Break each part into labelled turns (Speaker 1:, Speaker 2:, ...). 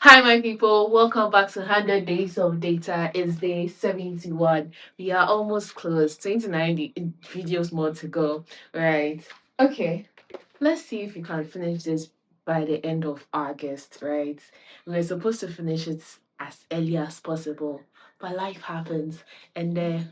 Speaker 1: Hi, my people. Welcome back to 100 Days of Data. It's day 71. We are almost close. 29 videos more to go. Right. Okay. Let's see if we can finish this by the end of August, right? We were supposed to finish it as early as possible, but life happens. And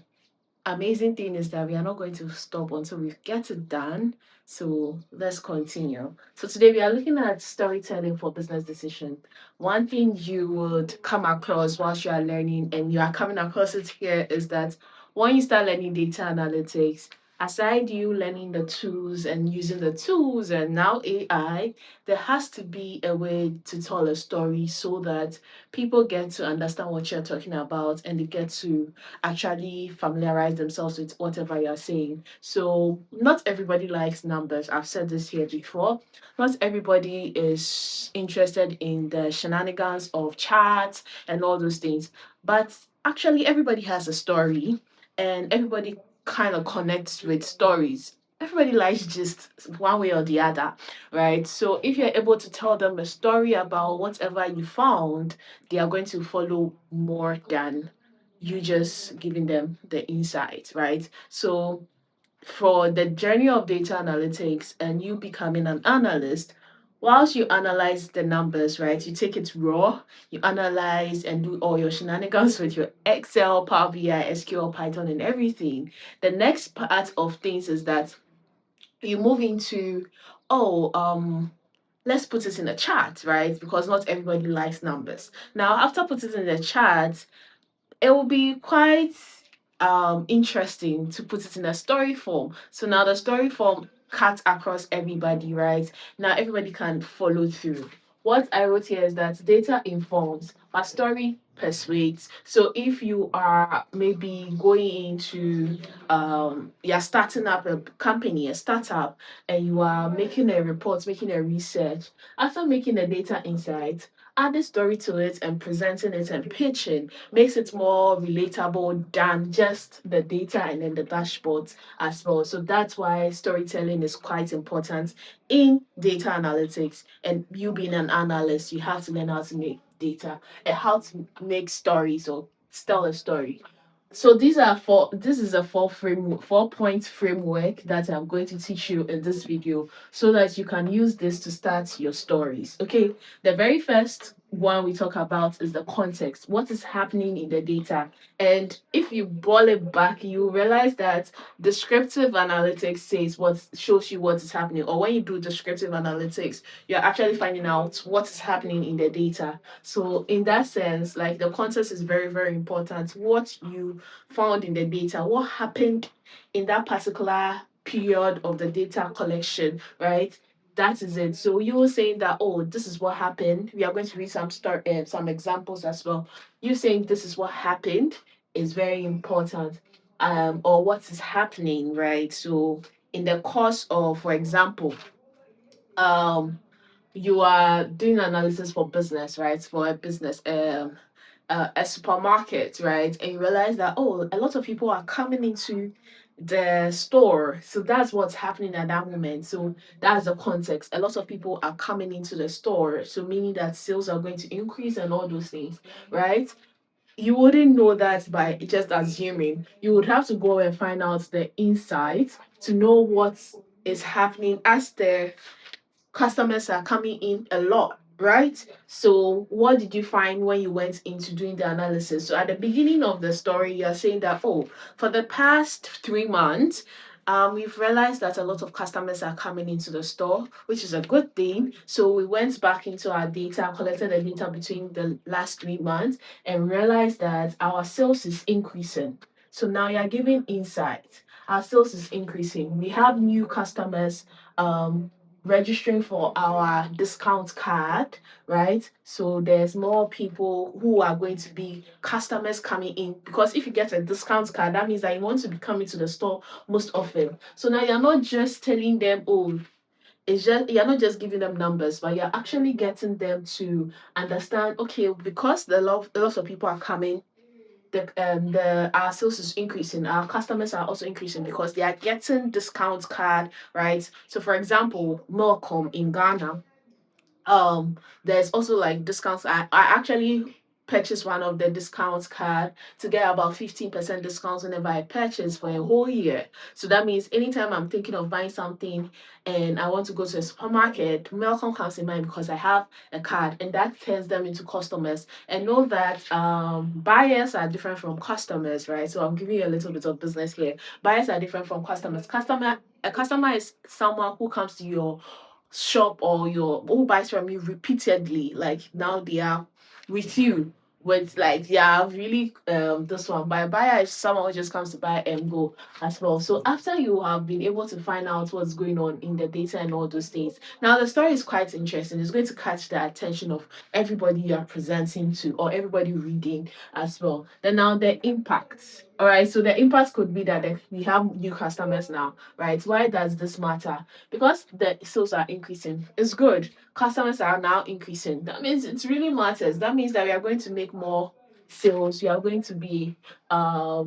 Speaker 1: amazing thing is that we are not going to stop until we get it done. So let's continue. So today we are looking at storytelling for business decision. One thing you would come across whilst you are learning, and you are coming across it here, is that when you start learning data analytics, aside you learning the tools and using the tools and now AI, there has to be a way to tell a story so that people get to understand what you're talking about and they get to actually familiarize themselves with whatever you're saying. So, not everybody likes numbers. I've said this here before. Not everybody is interested in the shenanigans of charts and all those things. But actually, everybody has a story and everybody kind of connects with stories. Everybody likes just one way or the other, right? So if you're able to tell them a story about whatever you found, they are going to follow more than you just giving them the insight, right? So for the journey of data analytics and you becoming an analyst, whilst you analyze the numbers, right, you take it raw, you analyze and do all your shenanigans with your Excel, Power BI, SQL, Python, and everything. The next part of things is that you move into, oh, let's put it in a chart, right? Because not everybody likes numbers. Now, after putting it in the chart, it will be quite interesting to put it in a story form. So now the story form cuts across everybody, right? Now everybody can follow through. What I wrote here is that data informs, but story persuades. So if you are maybe going into you're starting up a company, a startup, and you are making a report, making a research, after making a data insight, add a story to it and presenting it and pitching makes it more relatable than just the data and then the dashboards as well. So that's why storytelling is quite important in data analytics. And you being an analyst, you have to learn how to make data and how to make stories or tell a story. So these are four. This is a four-point framework that I'm going to teach you in this video, so that you can use this to start your stories. Okay, the very first one we talk about is the context. What is happening in the data? And if you boil it back, you realize that descriptive analytics says what shows you what is happening. Or when you do descriptive analytics, you're actually finding out what is happening in the data. So in that sense, like the context is very, very important. What you found in the data, what happened in that particular period of the data collection, right? That is it. So you were saying that, oh, this is what happened. We are going to read some examples as well. You saying this is what happened is very important. Or what is happening, right? So in the course of, for example, um you are doing analysis for business, right? For a business, a supermarket, right? And you realize that, oh, a lot of people are coming into the store. So that's what's happening at that moment. So that's the context. A lot of people are coming into the store. So meaning that sales are going to increase and all those things, right? You wouldn't know that by just assuming. You would have to go and find out the insight to know what is happening as the customers are coming in a lot, right? So, what did you find when you went into doing the analysis? So, at the beginning of the story, you're saying that, oh, for the past 3 months, we've realized that a lot of customers are coming into the store, which is a good thing. So, we went back into our data, collected the data between the last 3 months, and realized that our sales is increasing. So, now you're giving insight. Our sales is increasing. We have new customers registering for our discount card, right? So there's more people who are going to be customers coming in, because if you get a discount card, that means that you want to be coming to the store most often. So now you're not just telling them, oh, it's just you're not just giving them numbers, but you're actually getting them to understand, okay, because lots of people are coming, the our sales is increasing, our customers are also increasing because they are getting discount card, right? So for example, Milcom in Ghana, There's also like discounts. I actually purchased one of the discounts card to get about 15% discounts whenever I purchase for a whole year. So that means anytime I'm thinking of buying something and I want to go to a supermarket, Melcom comes in mind because I have a card, and that turns them into customers. And know that buyers are different from customers, right? So I'm giving you a little bit of business here. Buyers are different from customers. A customer is someone who comes to your shop or your who buys from you repeatedly, like now they are with you, with like yeah really this one. By buyer is someone who just comes to buy and go as well. So after you have been able to find out what's going on in the data and all those things, now the story is quite interesting. It's going to catch the attention of everybody you are presenting to or everybody reading as well. Then now the impact, all right, so the impact could be that we have new customers now, right? Why does this matter? Because the sales are increasing. It's good. Customers are now increasing. That means it really matters. That means that we are going to make more sales. We are going to be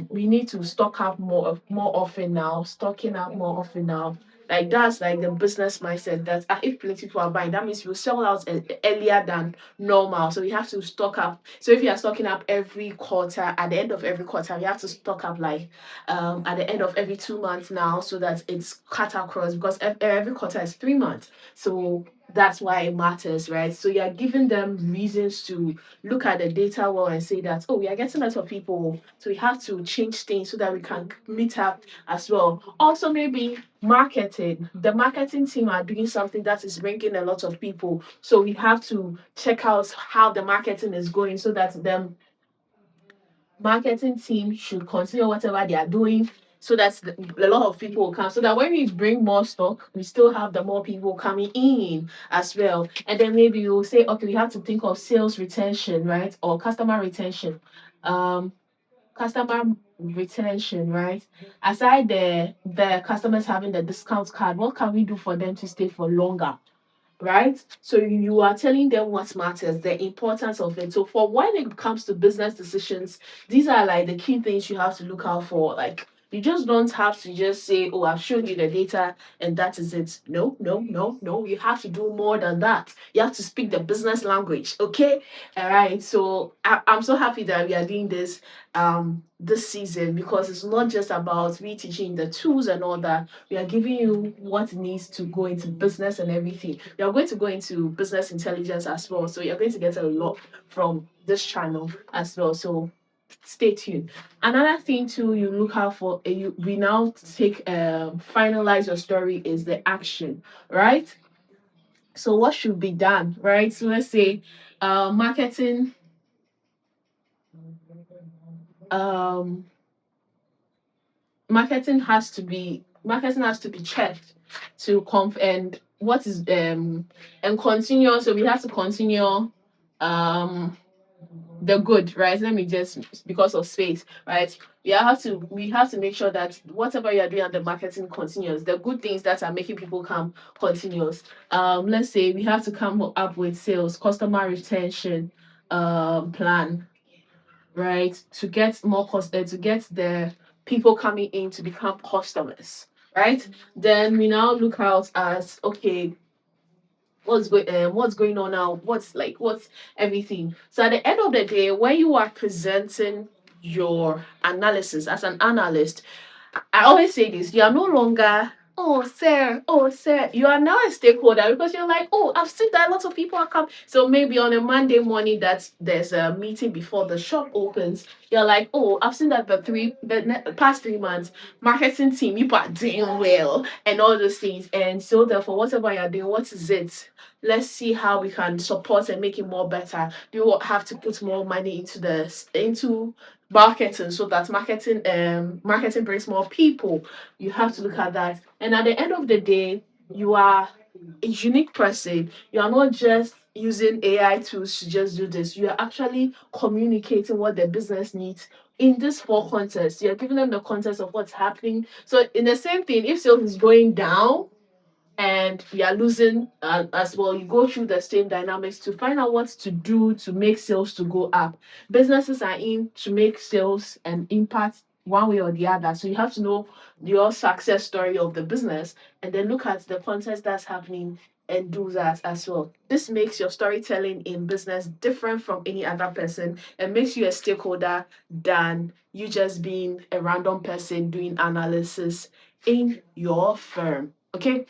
Speaker 1: we need to stock up more often now, stocking up more often now. Like that's like the business mindset that if plenty people are buying, that means you sell out earlier than normal. So you have to stock up. So if you are stocking up every quarter, at the end of every quarter, you have to stock up like at the end of every 2 months now, so that it's cut across because every quarter is 3 months. So that's why it matters, right? So you're giving them reasons to look at the data well and say that, oh, we are getting lots of people, so we have to change things so that we can meet up as well. Also, maybe marketing. The marketing team are doing something that is bringing a lot of people. So we have to check out how the marketing is going so that the marketing team should consider whatever they are doing so that a lot of people will come, so that when we bring more stock we still have the more people coming in as well. And then maybe you'll say, okay, we have to think of sales retention, right, or customer retention. um Customer retention, right? Aside the customers having the discount card, what can we do for them to stay for longer, right? So you are telling them what matters, the importance of it. So for when it comes to business decisions, these are like the key things you have to look out for. Like you just don't have to just say, "Oh, I've shown you the data and that is it." No, no, no, no. You have to do more than that. You have to speak the business language. Okay, all right. So I'm so happy that we are doing this season because it's not just about me teaching the tools and all that. We are giving you what needs to go into business and everything. We are going to go into business intelligence as well. So you're going to get a lot from this channel as well. So stay tuned. Another thing too you look out for, we now take finalize your story is the action, right? So what should be done, right? So let's say marketing um marketing has to be checked to and what is and continue. So we have to continue um the good, right? Let me just, because of space, right? We have to make sure that whatever you are doing at the marketing continues, the good things that are making people come continues. Let's say we have to come up with sales customer retention plan, right? To get more to get the people coming in to become customers, right? Then we now look out as, okay, what's going on now, what's everything. So at the end of the day, when you are presenting your analysis as an analyst, I always say this: you are no longer, oh, sir. You are now a stakeholder because you're like, oh, I've seen that a lot of people are come. So maybe on a Monday morning that there's a meeting before the shop opens, you're like, oh, I've seen that past 3 months, marketing team, you are doing well and all those things. And so therefore, whatever you're doing, what is it? Let's see how we can support and make it more better. Do you have to put more money into marketing so that marketing brings more people? You have to look at that. And at the end of the day, you are a unique person. You are not just using AI tools to just do this. You are actually communicating what the business needs in this four context. You're giving them the context of what's happening. So in the same thing, if sales is going down and we are losing as well, you go through the same dynamics to find out what to do to make sales to go up. Businesses are in to make sales and impact one way or the other, so you have to know your success story of the business and then look at the context that's happening and do that as well. This makes your storytelling in business different from any other person and makes you a stakeholder than you just being a random person doing analysis in your firm. Okay.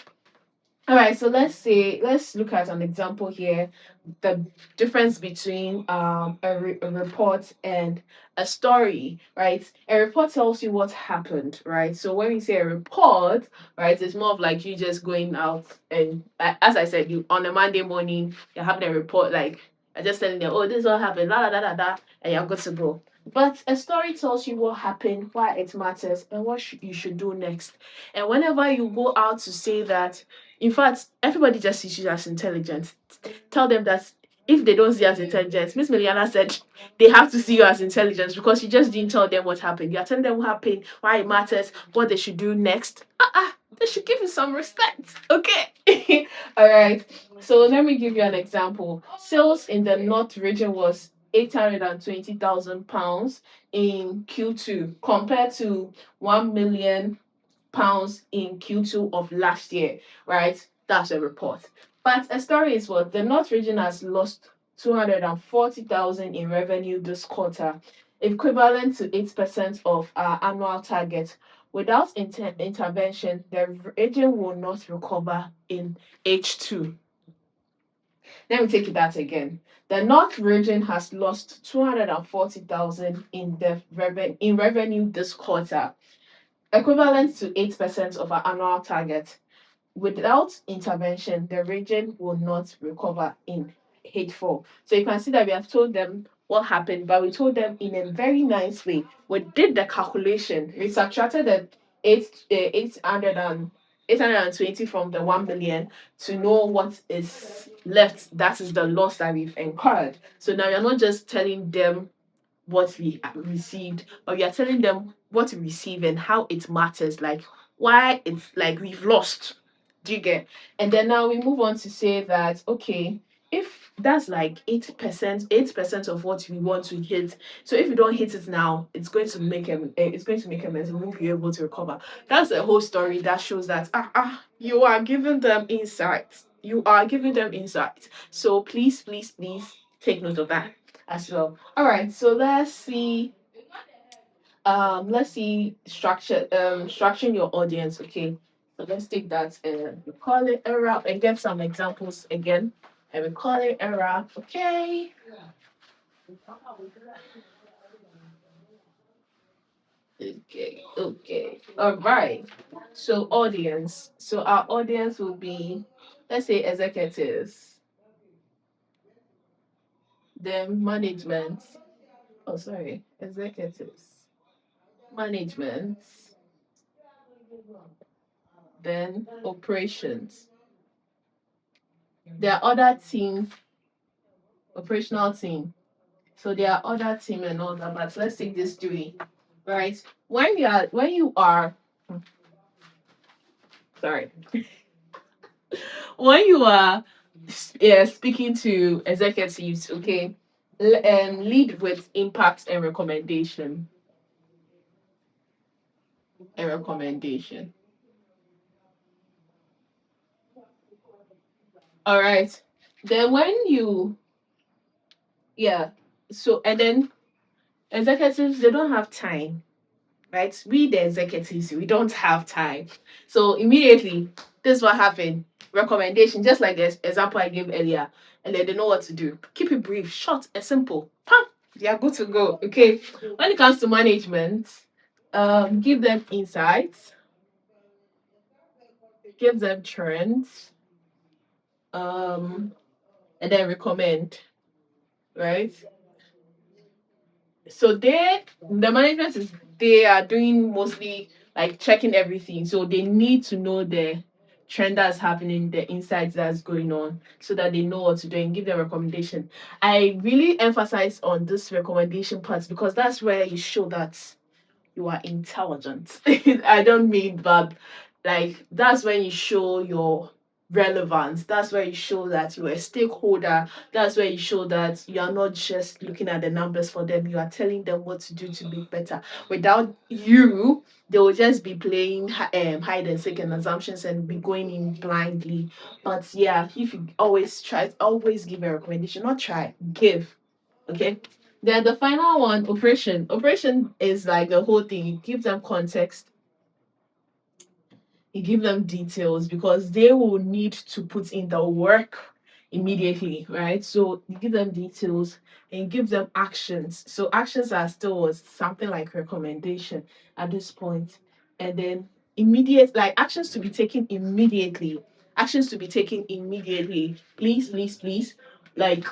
Speaker 1: All right, so let's look at an example here. The difference between a report and a story, right? A report tells you what happened, right? So when we say a report, right, it's more of like you just going out and as I said, you on a Monday morning, you're having a report like you're just telling them, oh, this is what happened, la la la la la, and you're good to go. But a story tells you what happened, why it matters, and what you should do next. And whenever you go out to say that, in fact, everybody just sees you as intelligent. Tell them that if they don't see you as intelligent, Miss Mailiana said they have to see you as intelligent because you just didn't tell them what happened. You are telling them what happened, why it matters, what they should do next. They should give you some respect. Okay. All right. So let me give you an example. Sales in the North region was £820,000 in Q2 compared to 1 million pounds in Q2 of last year, right? That's a report. But a story is what the North region has lost 240,000 in revenue this quarter, equivalent to 8% of our annual target. Without intervention, the region will not recover in H2. Let me take that again. The North region has lost 240,000 in in revenue this quarter, equivalent to 8% of our annual target. Without intervention, the region will not recover in H4. So you can see that we have told them what happened, but we told them in a very nice way. We did the calculation. We subtracted the 820 from the 1 million to know what is left. That is the loss that we've incurred. So now you're not just telling them what we received, but we are telling them what we receive and how it matters, like why it's like we've lost. Do you get? And then now we move on to say that okay, if that's like 8% of what we want to hit. So if we don't hit it now, it's going to make a mess. We won't be able to recover. That's the whole story that shows that you are giving them insights. You are giving them insights. So please, please, please take note of that as well. All right, so let's see structuring your audience. Okay, so let's take that and we call it a wrap and get some examples again, and we call it a wrap. Okay. Okay. All right. So audience. So our audience will be, let's say, executives, then management. Oh, sorry, executives, management, then operations. There are other team, operational team. So there are other team and all that. But let's take this three, right? When you are sorry, when you are speaking to executives, okay, lead with impact and recommendation. And recommendation. All right. Then when you yeah, so and then executives they don't have time, right? We, the executives, we don't have time. So immediately, this is what happened. Recommendation, just like the example I gave earlier, and then they know what to do. Keep it brief, short, and simple. Pam, they are good to go. Okay. When it comes to management, give them insights, give them trends, and then recommend, right? So the management is they are doing mostly like checking everything. So they need to know the trend that's happening, the insights that's going on, so that they know what to do and give them recommendation. I really emphasize on this recommendation part because that's where you show that you are intelligent. I don't mean bad. Like that's when you show your relevance. That's where you show that you're a stakeholder. That's where you show that you are not just looking at the numbers for them, you are telling them what to do to make better. Without you, they will just be playing hide and seek and assumptions and be going in blindly. But yeah, if you always try, always give a recommendation, not try, give. Okay. Then the final one, operation. Operation is like the whole thing. You give them context, you give them details because they will need to put in the work immediately, right? So you give them details and you give them actions. So actions are still something like recommendation at this point. And then immediate, like actions to be taken immediately. Actions to be taken immediately. Please, please, please. Like,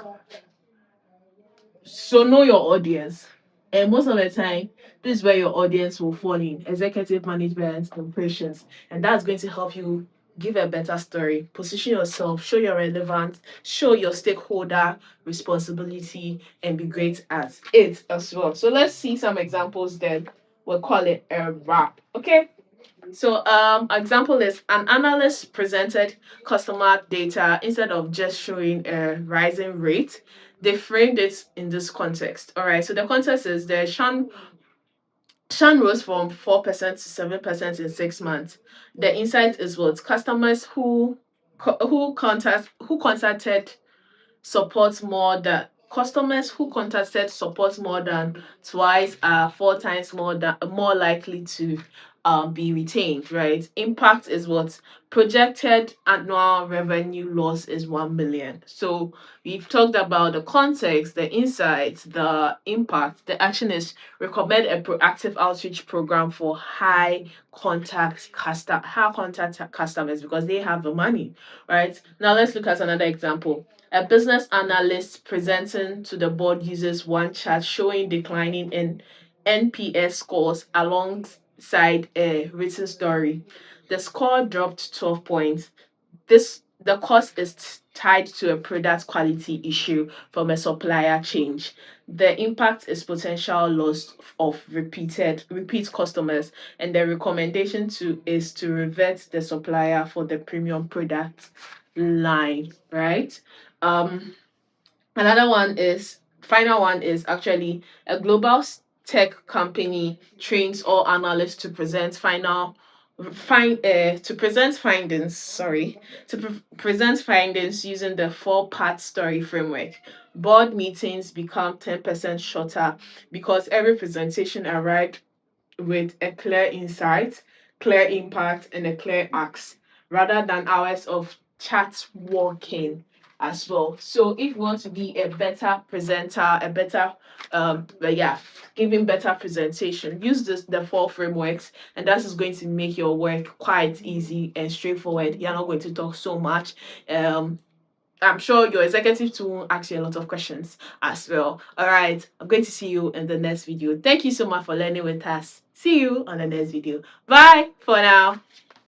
Speaker 1: so know your audience. And most of the time, this is where your audience will fall in executive management and operations. And that's going to help you give a better story, position yourself, show your relevance, show your stakeholder responsibility, and be great at it as well. So let's see some examples then. We'll call it a wrap. Okay. So example is an analyst presented customer data instead of just showing a rising rate. They framed it in this context. All right. So the context is the Shan rose from 4% to 7% in 6 months. The insight is what customers who contacted support more than customers who contacted support more than twice are 4 times more likely to be retained, right? Impact is what projected annual revenue loss is 1 million. So we've talked about the context, the insights, the impact. The action is recommend a proactive outreach program for high contact customers because they have the money, right? Now let's look at another example. A business analyst presenting to the board uses one chart showing declining in NPS scores alongside a written story. The score dropped 12 points. The cost is tied to a product quality issue from a supplier change. The impact is potential loss of repeat customers, and the recommendation to is to revert the supplier for the premium product line, right? Um Another one is final one is actually a global tech company trains all analysts to present findings, present findings using the four-part story framework. Board meetings become 10% shorter because every presentation arrived with a clear insight, clear impact, and a clear ask, rather than hours of chat walking as well. So if you want to be a better presenter, a better giving better presentation, use the four frameworks, and that is going to make your work quite easy and straightforward. You're not going to talk so much. Um I'm sure your executive too will ask you a lot of questions as well. All right, I'm going to see you in the next video. Thank you so much for learning with us. See you on the next video. Bye for now.